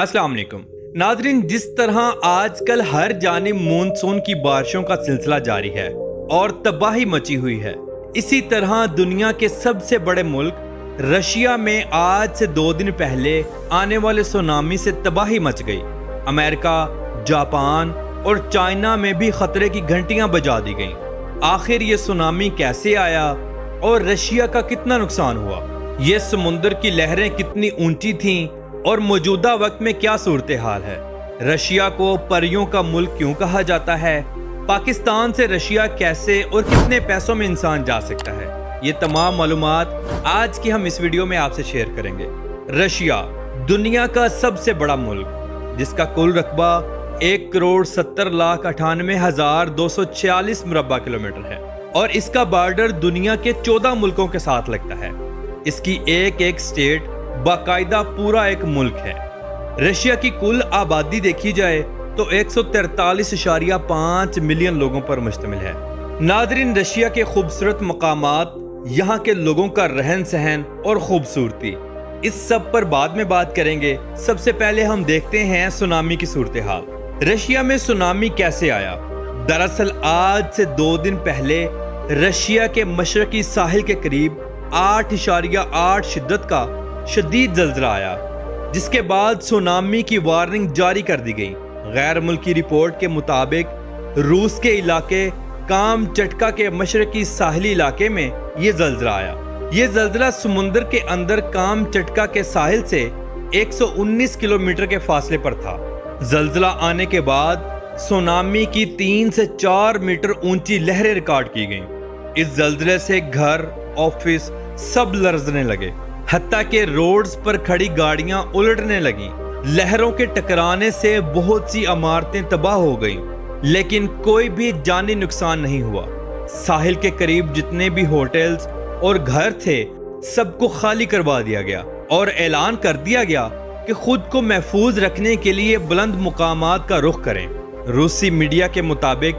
अस्सलाम वालेकुम नाज़रीन, जिस तरह आजकल हर जानिब मानसून की बारिशों का सिलसिला जारी है और तबाही मची हुई है, इसी तरह दुनिया के सबसे बड़े मुल्क रशिया में आज से 2 दिन पहले आने वाले सुनामी से तबाही मच गई। अमेरिका, जापान और चाइना में भी खतरे की घंटियां बजा दी गईं। आखिर ये सुनामी कैसे आया और रशिया का कितना नुकसान हुआ? ये समुंदर की लहरें कितनी ऊंची थीं और मौजूदा वक्त में क्या सूरत हाल है? रशिया को परियों का मुल्क क्यों कहा जाता है? पाकिस्तान से रशिया कैसे और कितने पैसों में इंसान जा सकता है? ये तमाम मालूमात आज की हम इस वीडियो में आपसे शेयर करेंगे। रशिया दुनिया का सबसे बड़ा मुल्क, जिसका कुल रकबा 1,70,98,246 मुरब्बा किलोमीटर है और इसका बॉर्डर दुनिया के 14 मुल्कों के साथ लगता है। इसकी एक एक स्टेट बाकायदा पूरा एक मुल्क है। रशिया की कुल आबादी देखी जाए तो 143.5 मिलियन लोगों पर मुश्तमिल है। नाज़रीन, रशिया के खूबसूरत मकामात, यहाँ के लोगों का रहन सहन और खूबसूरती, इस सब पर बाद में बात करेंगे। सबसे पहले हम देखते हैं सुनामी की सूरत हाल। रशिया में सुनामी कैसे आया? दरअसल आज से 2 दिन पहले रशिया के मशरकी साहिल के करीब 8.8 शिद्दत का शदीद ज़ल्ज़ला आया, जिसके बाद सुनामी की वार्निंग जारी कर दी गई। गैर मुल्की रिपोर्ट के मुताबिक रूस के इलाके काम चटका के मशरकी साहिली इलाके में ये ज़ल्ज़ला आया। ये ज़ल्ज़ला समुंदर के अंदर काम चटका के साहिल से 119 किलोमीटर के फासले पर था। ज़ल्ज़ला आने के बाद सुनामी की 3 से 4 मीटर ऊंची लहरें रिकॉर्ड की गईं। इस ज़ल्ज़ले से घर, ऑफिस सब लरजने लगे, हत्ता के रोड्स पर खड़ी गाड़ियां उलटने लगीं। लहरों के टकराने से बहुत सी इमारतें तबाह हो गईं, लेकिन कोई भी जानी नुकसान नहीं हुआ। साहिल के करीब जितने भी होटल्स और घर थे, सबको खाली करवा दिया गया और ऐलान कर दिया गया कि खुद को महफूज रखने के लिए बुलंद मुकामात का रुख करें। रूसी मीडिया के मुताबिक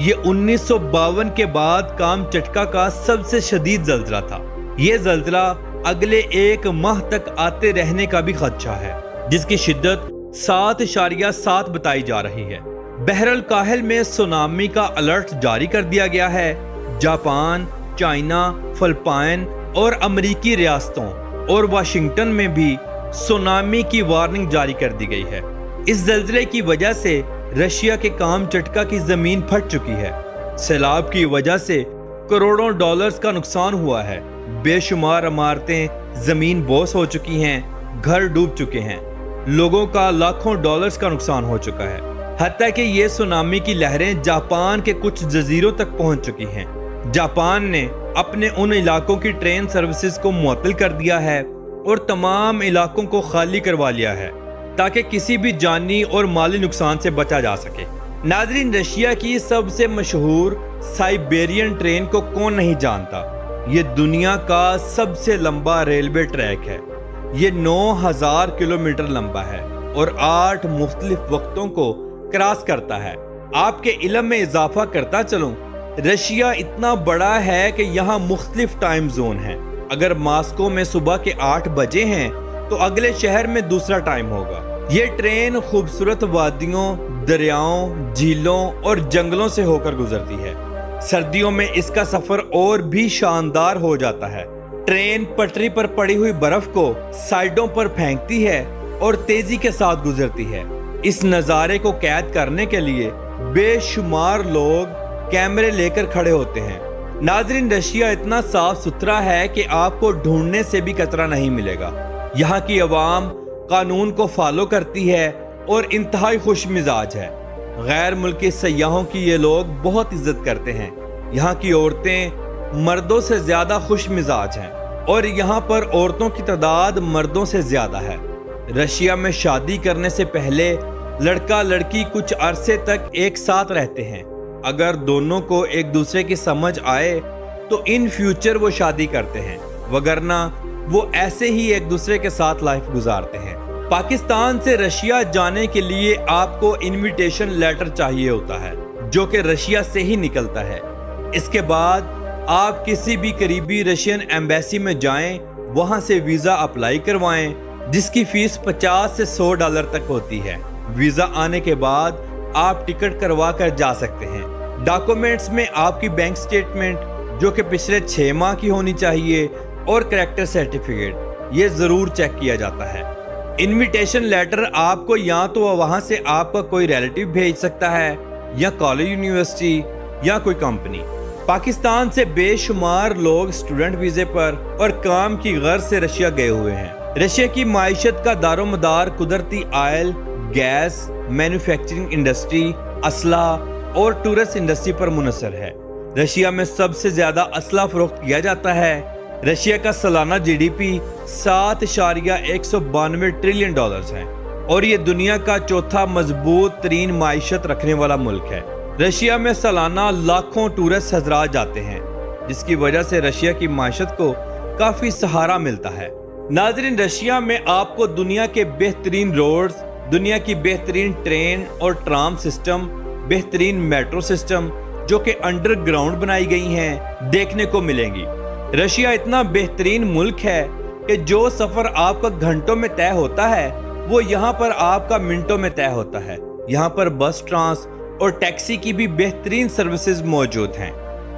ये 1952 के बाद काम चटका का सबसे शदीद ज़ल्ज़ला था। ये ज़ल्ज़ला अगले 1 माह तक आते रहने का भी खदशा है, जिसकी शिद्दत 7.7 बताई जा रही है। बहरल काहिल में सुनामी का अलर्ट जारी कर दिया गया है। जापान, चाइना, फिलिपाइन और अमेरिकी रियासतों और वाशिंगटन में भी सुनामी की वार्निंग जारी कर दी गई है। इस ज़ल्ज़ले की वजह से रशिया के काम चटका की जमीन फट चुकी है। सैलाब की वजह से करोड़ों डॉलर्स का नुकसान हुआ है। बेशुमार इमारतें जमीन बोस हो चुकी हैं, घर डूब चुके हैं, लोगों का लाखों डॉलर्स का नुकसान हो चुका है। हत्ता कि ये सुनामी की लहरें जापान के कुछ जजीरों तक पहुंच चुकी हैं। जापान ने अपने उन इलाकों की ट्रेन सर्विसेज को मुअत्तल कर दिया है और तमाम इलाकों को खाली करवा लिया है, ताकि किसी भी जानी और माली नुकसान से बचा जा सके। नाज़रीन, रशिया की सबसे मशहूर साइबेरियन ट्रेन को कौन नहीं जानता? ये दुनिया का सबसे लंबा रेलवे ट्रैक है। ये 9,000 किलोमीटर लंबा है और 8 मुख्तलिफ वक्तों को क्रॉस करता है। आपके इल्म में इजाफा करता चलूं, रशिया इतना बड़ा है कि यहाँ मुख्तलिफ टाइम जोन है। अगर मॉस्को में सुबह के 8 बजे हैं तो अगले शहर में दूसरा टाइम होगा। ये ट्रेन खूबसूरत वादियों, दरियाओं, झीलों और जंगलों से होकर गुजरती है। सर्दियों में इसका सफर और भी शानदार हो जाता है। ट्रेन पटरी पर पड़ी हुई बर्फ को साइडों पर फेंकती है और तेजी के साथ गुजरती है। इस नज़ारे को कैद करने के लिए बेशुमार लोग कैमरे लेकर खड़े होते हैं। नाज़रीन, रशिया इतना साफ सुथरा है कि आपको ढूंढने से भी कचरा नहीं मिलेगा। यहाँ की आवाम कानून को फॉलो करती है और इंतहाई खुश मिजाज है। गैर मुल्की सयाहों की ये लोग बहुत इज्जत करते हैं। यहाँ की औरतें मर्दों से ज्यादा खुश मिजाज हैं और यहाँ पर औरतों की तादाद मर्दों से ज्यादा है। रशिया में शादी करने से पहले लड़का लड़की कुछ अरसे तक एक साथ रहते हैं। अगर दोनों को एक दूसरे की समझ आए तो इन फ्यूचर वो शादी करते हैं, वगरना वो ऐसे ही एक दूसरे के साथ लाइफ गुजारते हैं। पाकिस्तान से रशिया जाने के लिए आपको इनविटेशन लेटर चाहिए होता है, जो कि रशिया से ही निकलता है। इसके बाद आप किसी भी करीबी रशियन एम्बेसी में जाएं, वहां से वीज़ा अप्लाई करवाएं जिस की फीस 50 से $100 तक होती है। वीजा आने के बाद आप टिकट करवा कर जा सकते हैं। डॉक्यूमेंट्स में आपकी बैंक स्टेटमेंट जो कि पिछले 6 माह की होनी चाहिए और कैरेक्टर सर्टिफिकेट ये जरूर चेक किया जाता है। इनविटेशन लेटर आपको या तो वहां से आपका कोई रिलेटिव भेज सकता है या कॉलेज, यूनिवर्सिटी या कोई कंपनी। पाकिस्तान से बेशुमार लोग स्टूडेंट वीजे पर और काम की गर्ज से रशिया गए हुए हैं। रशिया की माइशत का दारोमदार कुदरती ऑयल, गैस, मैन्युफैक्चरिंग इंडस्ट्री, असला और टूरिस्ट इंडस्ट्री पर मुनसर है। रशिया में सबसे ज्यादा असला फरोख्त किया जाता है। रशिया का सालाना जीडीपी 7.192 ट्रिलियन डॉलर्स है और ये दुनिया का चौथा मजबूत तरीन माइशत रखने वाला मुल्क है। रशिया में सालाना लाखों टूरिस्ट हजरात जाते हैं, जिसकी वजह से रशिया की माइशत को काफी सहारा मिलता है। नाज़रीन, रशिया में आपको दुनिया के बेहतरीन रोड्स, दुनिया की बेहतरीन ट्रेन और ट्राम सिस्टम, बेहतरीन मेट्रो सिस्टम जो कि अंडरग्राउंड बनाई गई हैं देखने को मिलेंगी। रशिया इतना बेहतरीन मुल्क है कि जो सफर आपका घंटों में तय होता है वो यहाँ पर आपका मिनटों में तय होता है। यहाँ पर बस, ट्रांस और टैक्सी की भी बेहतरीन सर्विसेज मौजूद हैं।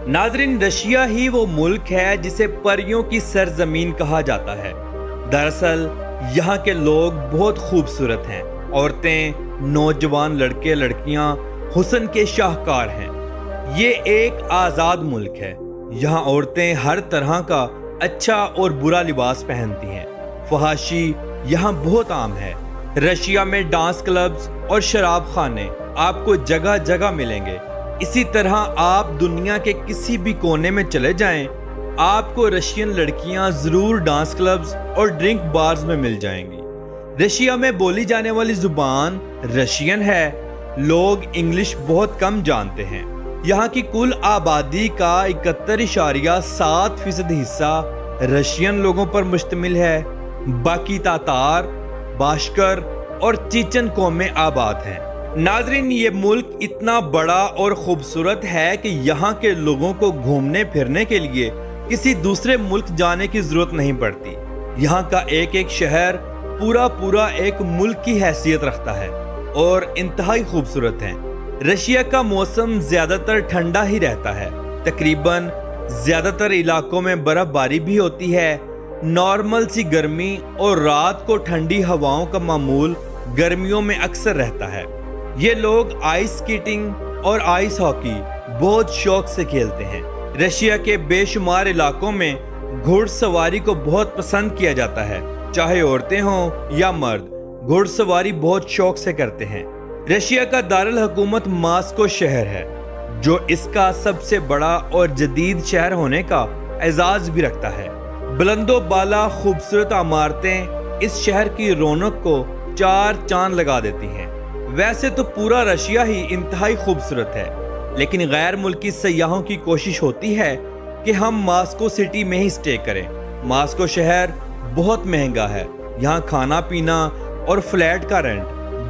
नाज़रीन, रशिया ही वो मुल्क है जिसे परियों की सरजमीन कहा जाता है। दरअसल यहाँ के लोग बहुत खूबसूरत हैं। औरतें, नौजवान लड़के लड़कियां हुस्न के शाहकार हैं। ये एक आज़ाद मुल्क है। यहाँ औरतें हर तरह का अच्छा और बुरा लिबास पहनती हैं। फहाशी यहाँ बहुत आम है। रशिया में डांस क्लब्स और शराब खाने आपको जगह जगह मिलेंगे। इसी तरह आप दुनिया के किसी भी कोने में चले जाएं, आपको रशियन लड़कियां जरूर डांस क्लब्स और ड्रिंक बार्स में मिल जाएंगी। रशिया में बोली जाने वाली जुबान रशियन है। लोग इंग्लिश बहुत कम जानते हैं। यहाँ की कुल आबादी का 71.7% हिस्सा रशियन लोगों पर मुश्तमिल है। बाकी तातार, बाशकर और चीचन कौमें आबाद हैं। नाजरीन, ये मुल्क इतना बड़ा और खूबसूरत है कि यहाँ के लोगों को घूमने फिरने के लिए किसी दूसरे मुल्क जाने की जरूरत नहीं पड़ती। यहाँ का एक एक शहर पूरा एक मुल्क की हैसियत रखता है और इंतहाई खूबसूरत है। रशिया का मौसम ज्यादातर ठंडा ही रहता है। तकरीबन ज्यादातर इलाकों में बर्फबारी भी होती है। नॉर्मल सी गर्मी और रात को ठंडी हवाओं का मामूल गर्मियों में अक्सर रहता है। ये लोग आइस स्केटिंग और आइस हॉकी बहुत शौक से खेलते हैं। रशिया के बेशुमार इलाकों में घुड़सवारी को बहुत पसंद किया जाता है, चाहे औरतें हों या मर्द। घुड़सवारी बहुत शौक से करते हैं। रशिया का दारुल हुकूमत मास्को शहर है, जो इसका सबसे बड़ा और जदीद शहर होने का एजाज भी रखता है। बुलंदो बाला खूबसूरत इमारतें इस शहर की रौनक को 4 चांद लगा देती हैं। वैसे तो पूरा रशिया ही इंतहाई खूबसूरत है, लेकिन गैर मुल्की सयाहों की कोशिश होती है कि हम मास्को सिटी में ही स्टे करें। मास्को शहर बहुत महंगा है। यहाँ खाना पीना और फ्लैट का रेंट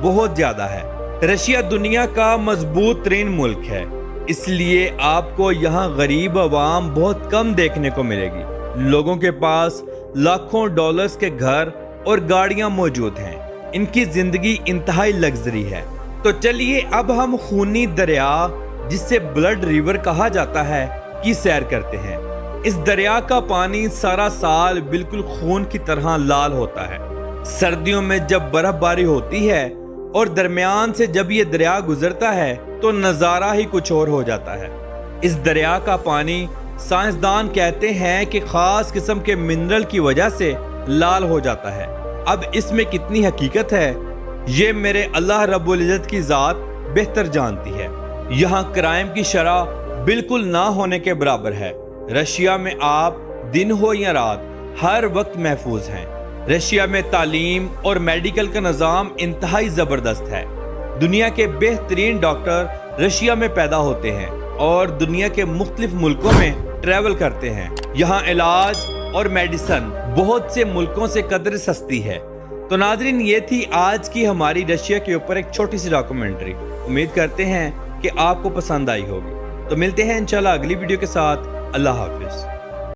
बहुत ज्यादा है। रशिया दुनिया का मजबूत तरीन मुल्क है, इसलिए आपको यहाँ गरीब अवाम बहुत कम देखने को मिलेगी। लोगों के पास लाखों डॉलर्स के घर और गाड़ियां मौजूद हैं। इनकी जिंदगी इंतहाई लग्जरी है। तो चलिए अब हम खूनी दरिया, जिसे ब्लड रिवर कहा जाता है, की सैर करते हैं। इस दरिया का पानी सारा साल बिल्कुल खून की तरह लाल होता है। सर्दियों में जब बर्फबारी होती है और दरमियान से जब ये दरिया गुजरता है तो नज़ारा ही कुछ और हो जाता है। इस दरिया का पानी साइंसदान कहते हैं कि खास किस्म के मिनरल की वजह से लाल हो जाता है। अब इसमें कितनी हकीकत है ये मेरे अल्लाह रब्बुल इज़्ज़त की ज़ात बेहतर जानती है। यहाँ क्राइम की शरह बिल्कुल ना होने के बराबर है। रशिया में आप दिन हो या रात हर वक्त महफूज हैं। रशिया में तालीम और मेडिकल का निज़ाम इंतहाई ज़बरदस्त है। दुनिया के बेहतरीन डॉक्टर रशिया में पैदा होते हैं और दुनिया के मुख्तलिफ मुल्कों में ट्रैवल करते हैं। यहाँ इलाज और मेडिसन बहुत से मुल्कों से कदर सस्ती है। तो नाज़रीन, ये थी आज की हमारी रशिया के ऊपर एक छोटी सी डॉक्यूमेंट्री। उम्मीद करते हैं कि आपको पसंद आई होगी। तो मिलते हैं इंशाल्लाह अगली वीडियो के साथ। अल्लाह हाफिज़।